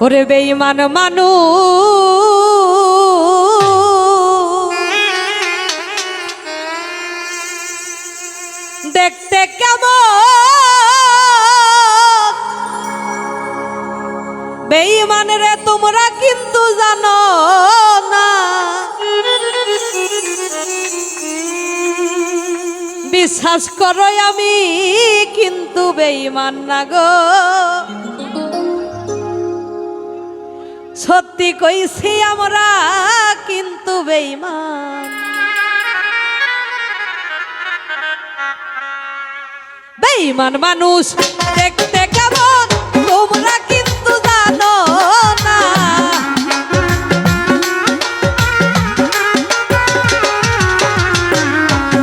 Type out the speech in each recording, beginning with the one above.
ওরে বেঈমান মানুষ দেখতে কেমন, বেঈমান রে তোমরা কিন্তু জানো না, বিশ্বাস করো আমি কিন্তু বেঈমান না গো, সত্যি কইছি আমরা কিন্তু বেঈমান। বেঈমান মানুষ দেখতে কেমন তোমরা কিন্তু জানো না,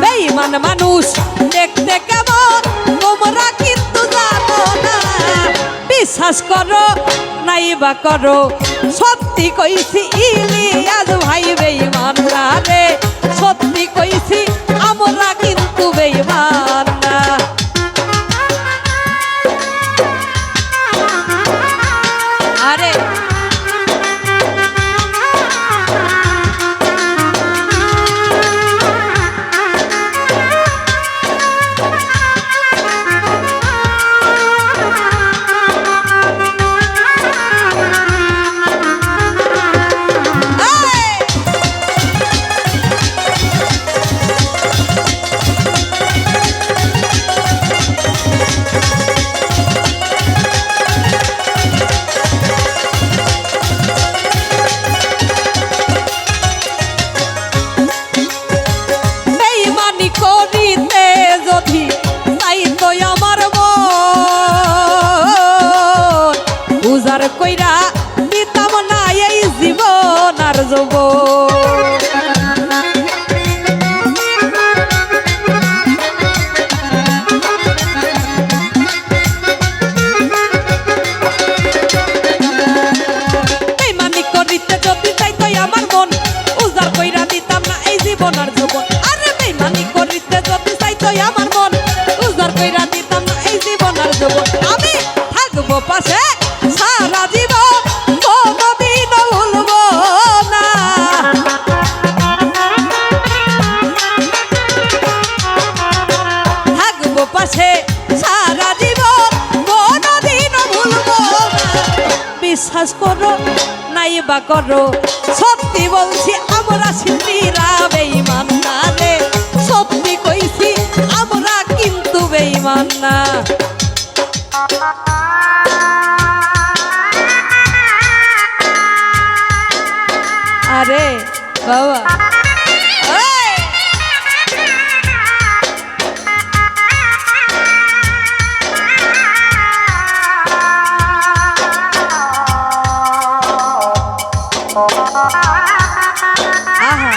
বেঈমান মানুষ দেখতে কেমন তোমরা কিন্তু জানো না, বিশ্বাস করো নাই বা করো সত্যি কইছি ইলিয়াস ভাই বেঈমান না রে, সত্যি কইছি আমরা কিন্তু বেঈমান না। আরে করিতে যদি চাইতো আমার মন, উজার কইরা দিতাম না এই জীবন আর যৌবন। বেঈমানি করিতে যদি চাইতো আমার মন, উজার কইরা দিতাম না এই জীবন আর যৌবন। বেঈমানি করিতে যদি চাইতো আমার মন, উজাড় কইরা দিতাম না এই জীবন আর যৌবন। আমি থাকবো পাশে সারা জীবন, কোনদিনও ভুলবো না। থাকবো পাশে সারা জীবন, কোনদিনও ভুলবো না। বিশ্বাস করো নাই বা করো সত্যি বলছি আমরা শিল্পীরা বেঈমান না রে, সত্যি কইছি আমরা কিন্তু বেঈমান না। আরে বাবা আহা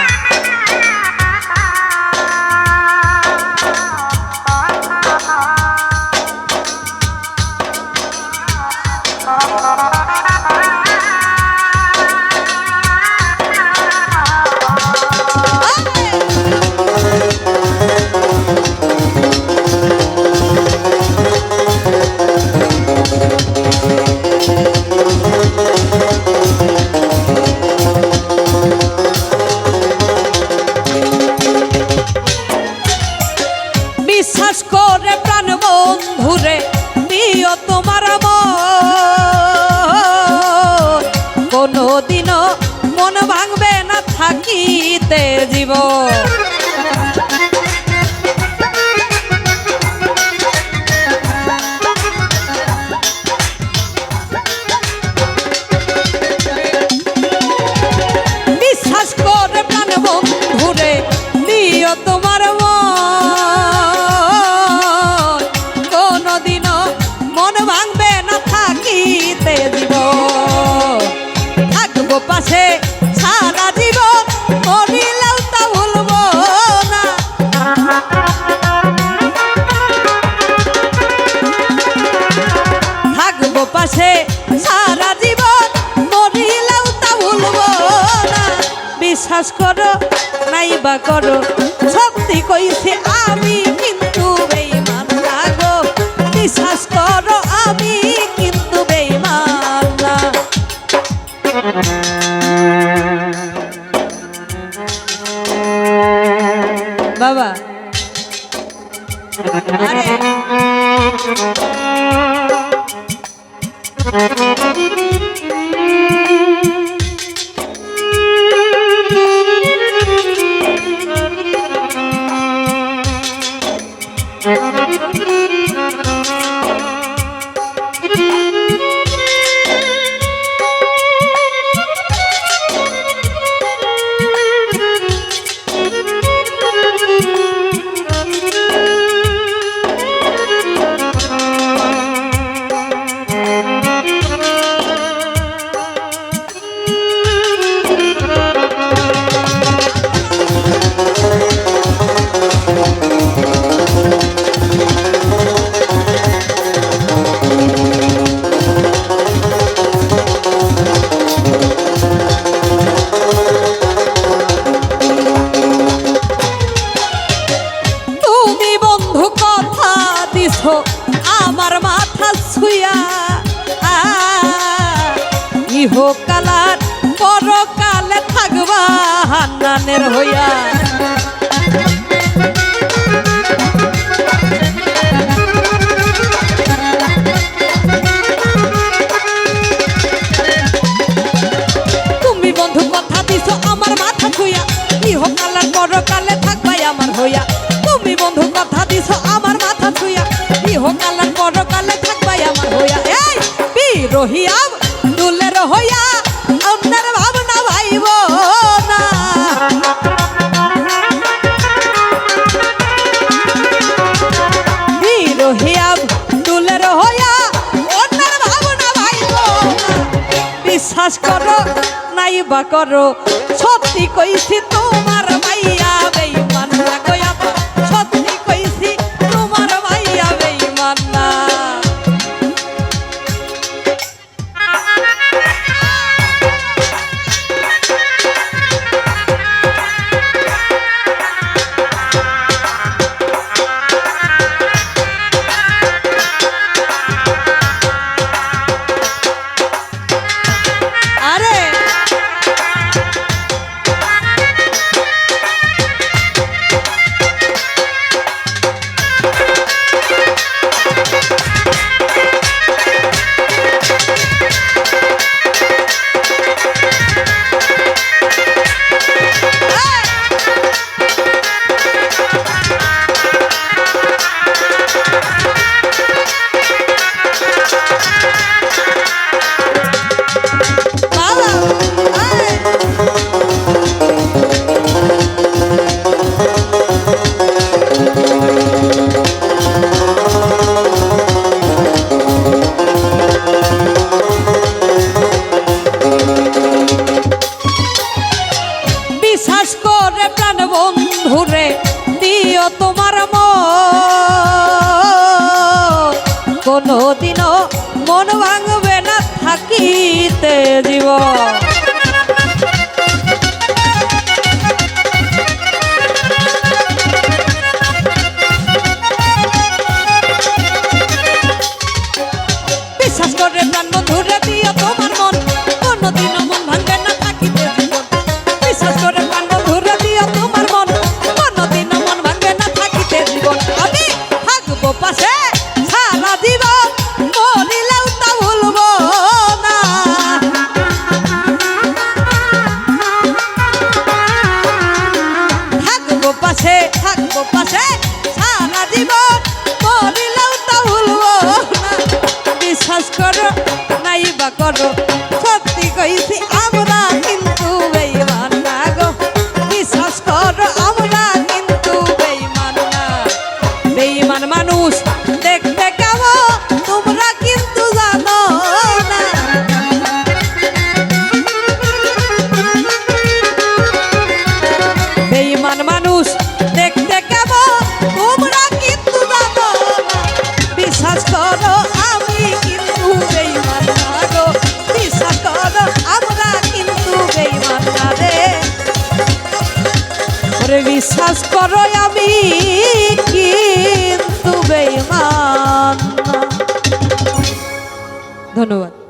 বিশ্বাস করে প্রাণ বন্ধুরে দিও তোমার মন, কোনদিনও মন ভাঙবে না থাকিতে জীবন। বিশ্বাস করে প্রাণ বন্ধুরে দিও তোমার মন, কোনদিনও মন ভাঙবে না থাকিতে জীবন। থাকবো পাশে সারা জীবন, মরিলেও তা ভুলবো না। থাকবো পাশে সারা জীবন, মরিলেও তা ভুলবো না। বিশ্বাস করো নাই বা করো সত্যি কইছি আমি কিন্তু বেঈমান না গো, বিশ্বাস করো আমি কিন্তু আছো আমার মাথা ছুঁয়া ইহকালার পরকালে থাকবা হান্নানের হইয়া। তুমি বন্ধু কথা দিছো আমার মাথা ছুঁয়া ইহকালার পরকালে থাকবাই আমার হইয়া। তুমি বন্ধু কথা দিছো আমার মাথা ছুঁয়া ইহকালার পরকালে থাকবাই আমার হইয়া। এই বিরহিয়া দুলের হইয়া অন্যের ভাবনা ভাইব না। বিরহিয়া দুলের হইয়া অন্যের ভাবনা ভাইব না। বিশ্বাস করো নাই বা করো সত্যি কইছি তোমার মাইয়া বেঈমান না কইয়া সত্যি কইছি তোমার মাইয়া বেঈমান না। বিশ্বাস করে প্রাণ বন্ধুরে দিও তোমার কোনদিনও মন ভাঙবে না থাকিতে জীবন। বিশ্বাস করে প্রাণ বন্ধুরে দিও তোমার মন কোনদিনও মন ভাঙবে না থাকিতে জীবন। বিশ্বাস করে প্রাণ বন্ধুরে দিও তোমার মন কোনদিনও মন ভাঙবে না থাকিতে জীবন। আমি থাকবো পাশে সারা জীবন মরিলেও তা ভুলবো না। থাকবো পাশে সারা জীবন মরিলেও তা ভুলবো না। বিশ্বাস করো নাই বা করো সত্যি কইছি আমরা কিন্তু বেঈমান না গো। বিশ্বাস করো আমরা কিন্তু বেঈমান না। বেঈমান মানুষ দেখতে কেমন তোমরা কিন্তু জানো না। বেঈমান মানুষ দেখতে কেমন তোমরা কিন্তু জানো না। বিশ্বাস করো আমি কিন্তু বেঈমান না গো। বিশ্বাস করো আমরা কিন্তু বেঈমান না রে। ওরে বিশ্বাস করো আমি কিন্তু বেঈমান না। ধন্যবাদ।